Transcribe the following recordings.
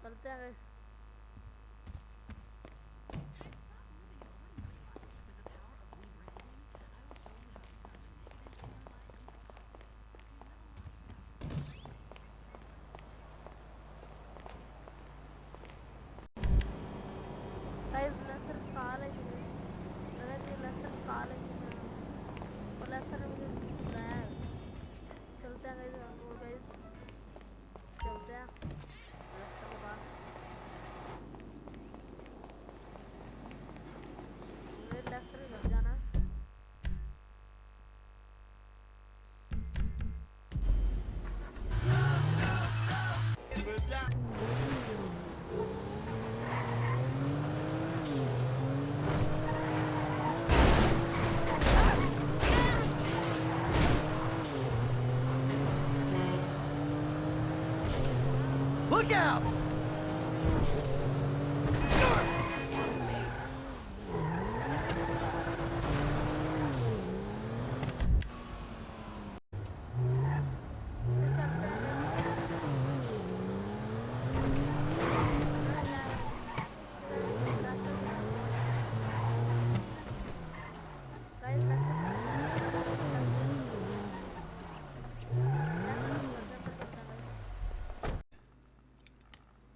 चलते हैं guys। Guys left car है ये। अगर ये लेफ्ट कार है और लेफ्ट में मुझे बुलाया है। चलते हैं गाइस और गाइस चलते हैं लेफ्ट के पास। मुझे लेफ्ट के घर जाना है। Look out! गाइस लेफ्ट घर के अंदर चलते हैं guys.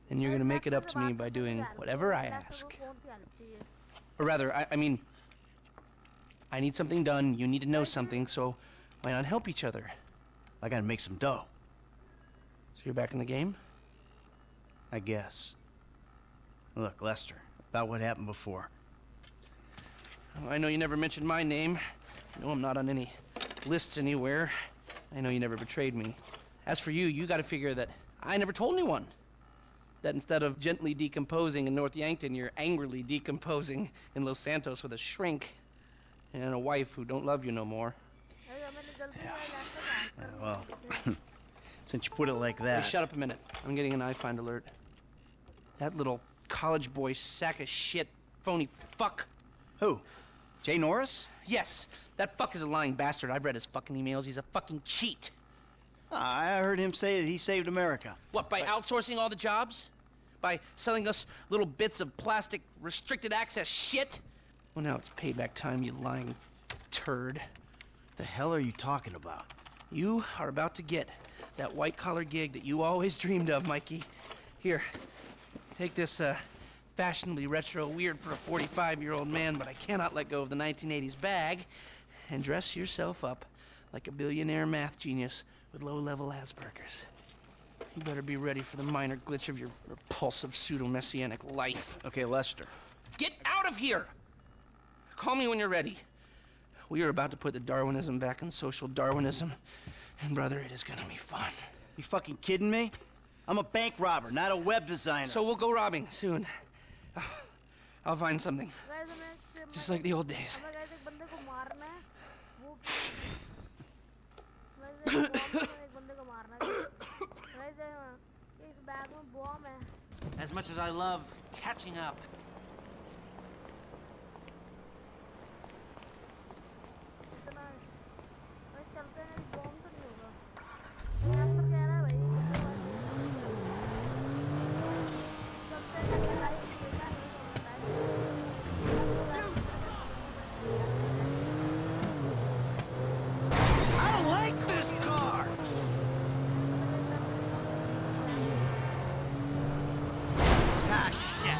And you're gonna make it up to me by doing whatever I ask. Or rather, I mean, I need something done, you need to know something, so why not help each other? I gotta make some dough. So you're back in the game? I guess. Look, Lester, about what happened before. Oh, I know you never mentioned my name. I know I'm not on any lists anywhere. I know you never betrayed me. As for you, you gotta figure that I never told anyone. That instead of gently decomposing in North Yankton, you're angrily decomposing in Los Santos with a shrink and a wife who don't love you no more. Well, since you put it like Hey, that... shut up a minute. I'm getting an iFind alert. That little college boy sack of shit, phony fuck. Who? Jay Norris? Yes, that fuck is a lying bastard. I've read his fucking emails. He's a fucking cheat. I heard him say that he saved America. What, by outsourcing all the jobs? By selling us little bits of plastic restricted access shit? Well, now it's payback time, you lying turd. The hell are you talking about? You are about to get that white-collar gig that you always dreamed of, Mikey. Here, take this, fashionably retro weird for a 45-year-old man, but I cannot let go of the 1980s bag, and dress yourself up like a billionaire math genius with low-level Asperger's. You better be ready for the minor glitch of your repulsive pseudo-messianic life. Okay, Lester. Get out of here! Call me when you're ready. We are about to put the Darwinism back in social Darwinism, and brother, it is gonna be fun. You fucking kidding me? I'm a bank robber, not a web designer. So we'll go robbing soon. I'll find something. Just like the old days. As much as I love catching up. I don't like this car! Ah, shit.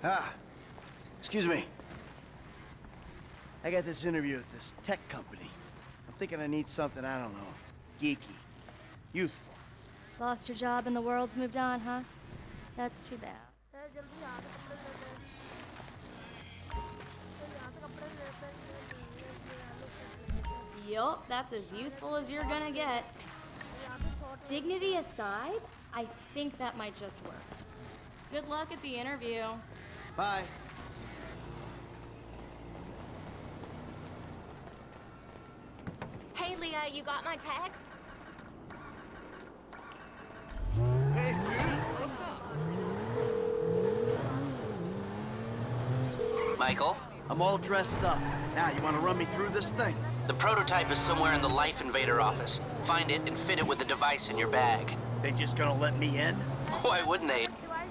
Ah, excuse me. I got this interview at this tech company. I'm thinking I need something, I don't know, geeky, youthful. Lost your job and the world's moved on, huh? That's too bad. ए, जल्दी यहाँ से कपड़े लेते हैं। ए, यहाँ से कपड़े लेते हैं, ये आलू सेट लेते हैं। Yup, that's as youthful as you're gonna get. यहाँ पे short Dignity aside, I think that might just work. Good luck at the interview. Bye. Hey, Leah, you got my text? Hey, dude, what's up? Michael, I'm all dressed up. Now, you want to run me through this thing? the prototype is somewhere in the Life Invader office. Find it and fit it with the device in your bag. They just gonna let me in? Why wouldn't they? Device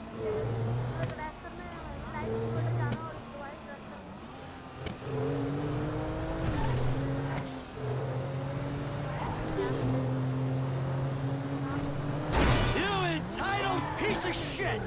crash करने light पर जाना और device crash You entitled piece of shit!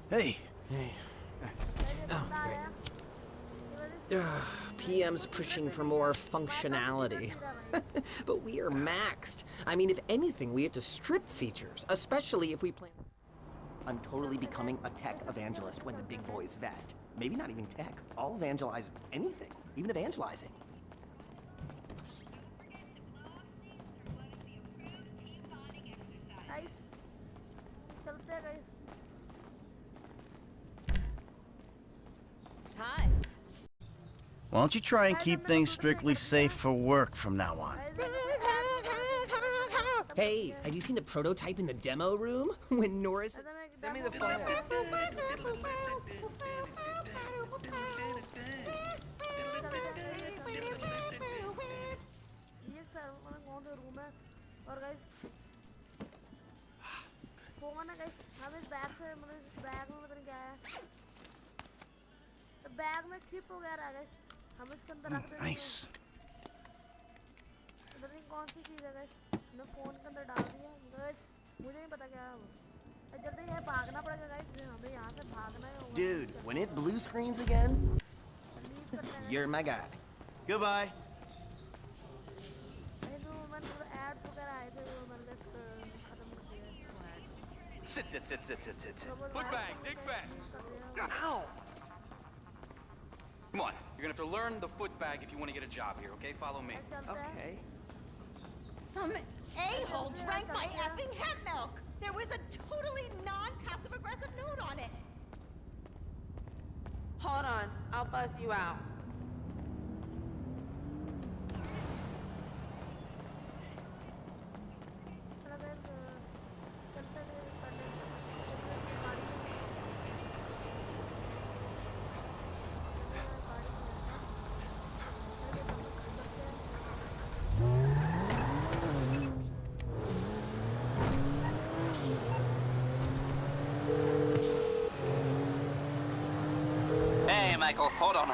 Hey. Hey. PM's pushing for more functionality. But we are maxed. I mean, if anything, we have to strip features, especially if we plan. I'm totally becoming a tech evangelist when the big boys vest. Maybe not even tech. I'll evangelize anything, even evangelizing. Guys चलते हैं guys Hi. Why don't you try and keep things strictly safe for work from now on? Hey, have you seen the prototype in the demo room? When Norris... Send me the file. ये sir मतलब कौन सा room है और guys phone है guys हम इस bag से मतलब इस बैग में पता नहीं क्या है तो बैग में चिप वगैरह है गाइस हम इसके अंदर रख देंगे Nice. पता नहीं कौन सी चीज़ है गाइस मैं फोन के अंदर डाल दिया गाइस मुझे नहीं पता क्या है वो जल्दी ये भागना पड़ेगा गाइस हमें यहाँ से भागना ही होगा Dude, when it blue screens again, leave करना है you're my guy. Goodbye. नहीं तो मैंने एड्स वगैरह आए थे वो मैंने खत्म कर दिया Sit. Foot bag, dig back. Ow! Come on, you're gonna have to learn the foot bag if you want to get a job here, okay? Follow me. Okay. Some a-hole drank my effing hemp milk. There was a totally non-passive-aggressive note on it. Hold on, I'll buzz you out. Hey, Michael, hold on.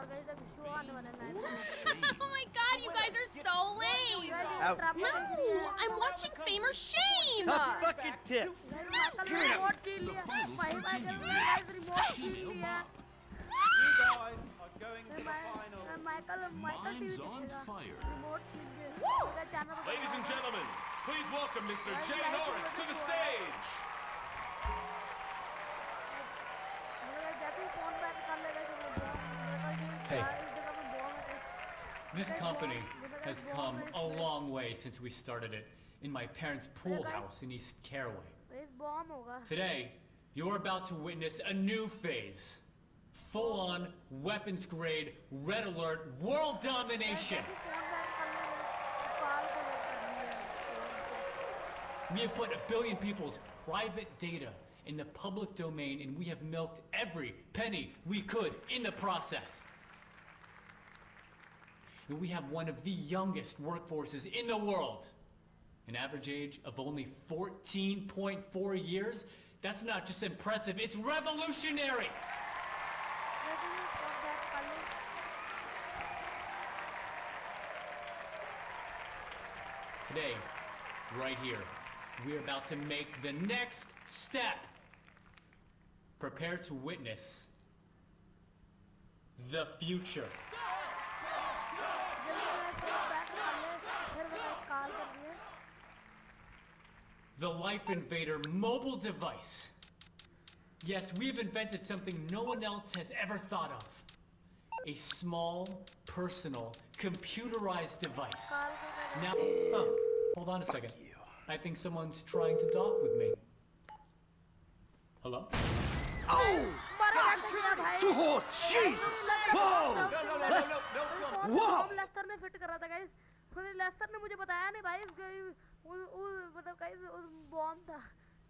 और guys एक show आने वाला है night Oh my god, you guys are so lame! No! I'm watching Fame or Shame! Tough fucking tits. Michael ने remote छीन लिया भाई भाई गाइस रिमोट छीन लिया Michael Mine's on fire. Remote छीन लिया मेरा channel Ladies and gentlemen, please welcome Mr. Jay Norris to the stage. Hey. This company has come a long way since we started it in my parents' pool house in East Caraway. Today, you're about to witness a new phase. Full-on, weapons-grade, red alert, world domination! We have put 1 billion people's private data in the public domain, and we have milked every penny we could in the process. And we have one of the youngest workforces in the world. An average age of only 14.4 years? That's not just impressive, it's revolutionary! Today, right here, we're about to make the next step. Prepare to witness the future. The Life Invader mobile device. Yes, we've invented something no one else has ever thought of. A small, personal, computerized device. Now, hold on a second. I think someone's trying to talk with me. Hello? Oh! Oh, Jesus! Whoa! Whoa! Lester ने fit करा था guys फिर Lester ने मुझे बताया नहीं भाई मतलब गाइस उस बॉम्ब था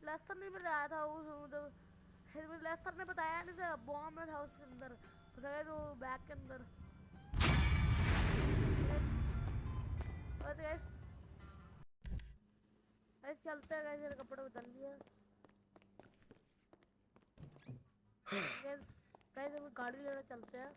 लेस्टर ने बताया था उस मतलब फिर मुझे लेस्टर ने बताया नहीं था बॉम्ब था उसके अंदर पता है वो बैग के अंदर और गाइस गाइस चलते हैं गाइस मेरे कपड़े बदल लिए गाइस वो गाड़ी लेने चलते हैं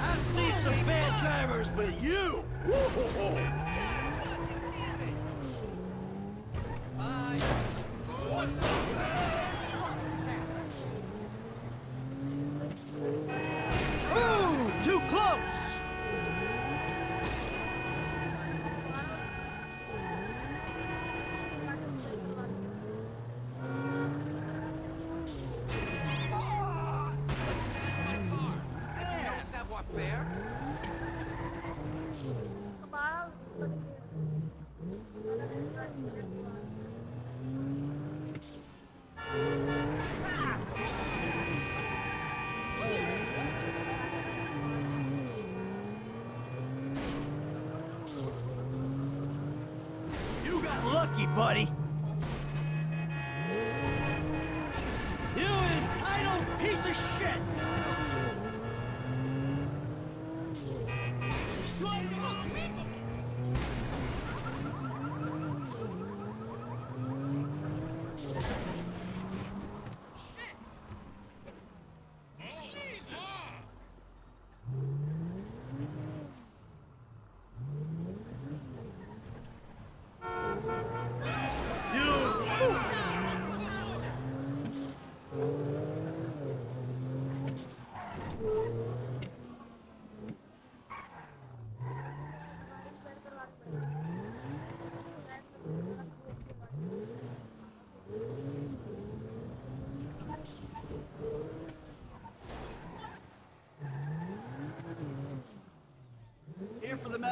I see some bad drivers, but you! Whoa! Ooh, too close! You got lucky, buddy. You entitled piece of shit!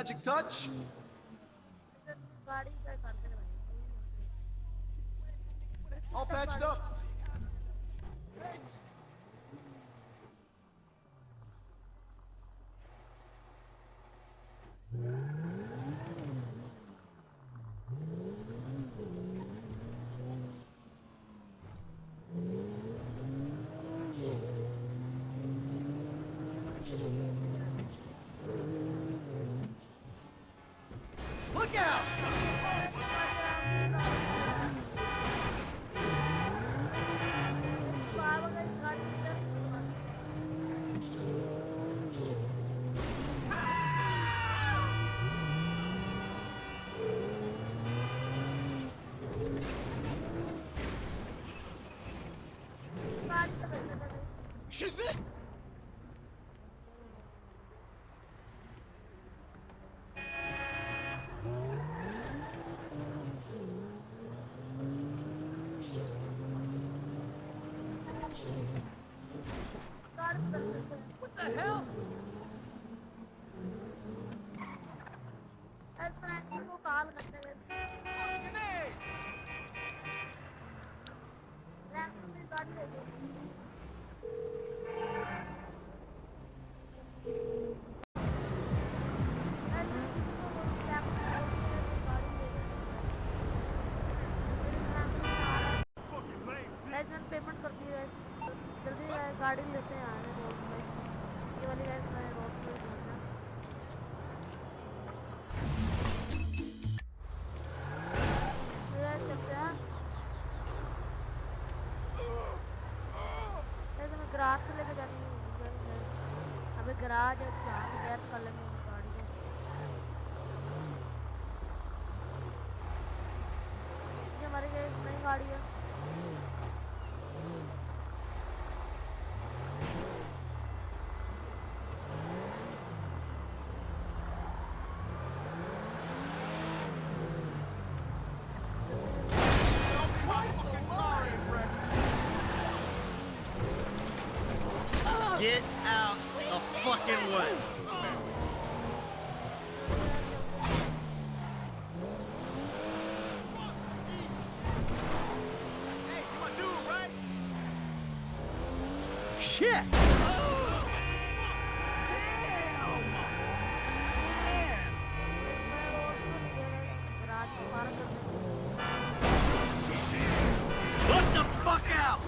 Magic touch? गाड़ी पे करते हैं भाई। All patched up. Thanks. Look out! She's it! What the hell? को call करते हैं गाड़ी ले लो पेमेंट कर दी है जल्दी गाड़ी लेते हैं ये वाली रोड गराज से लेके जानी है अबे गराज है जहाँ पे गैप कर लेंगे गाड़ी को ये हमारी नई गाड़ी है Get out the fucking way! Hey, you my dude, right? Shit! What the fuck out!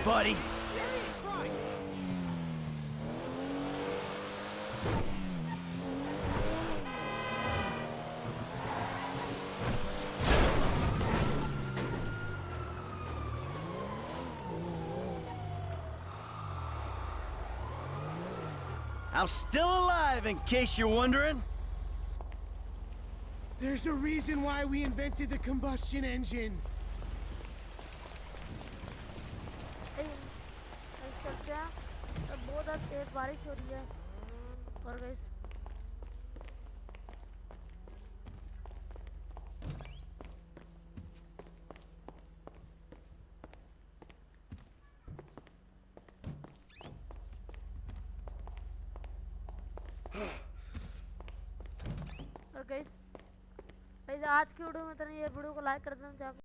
Buddy. I'm still alive, in case you're wondering. There's a reason why we invented the combustion engine. बहुत तेज बारिश हो रही है और guys आज की video में तो ये वीडियो को लाइक कर देना।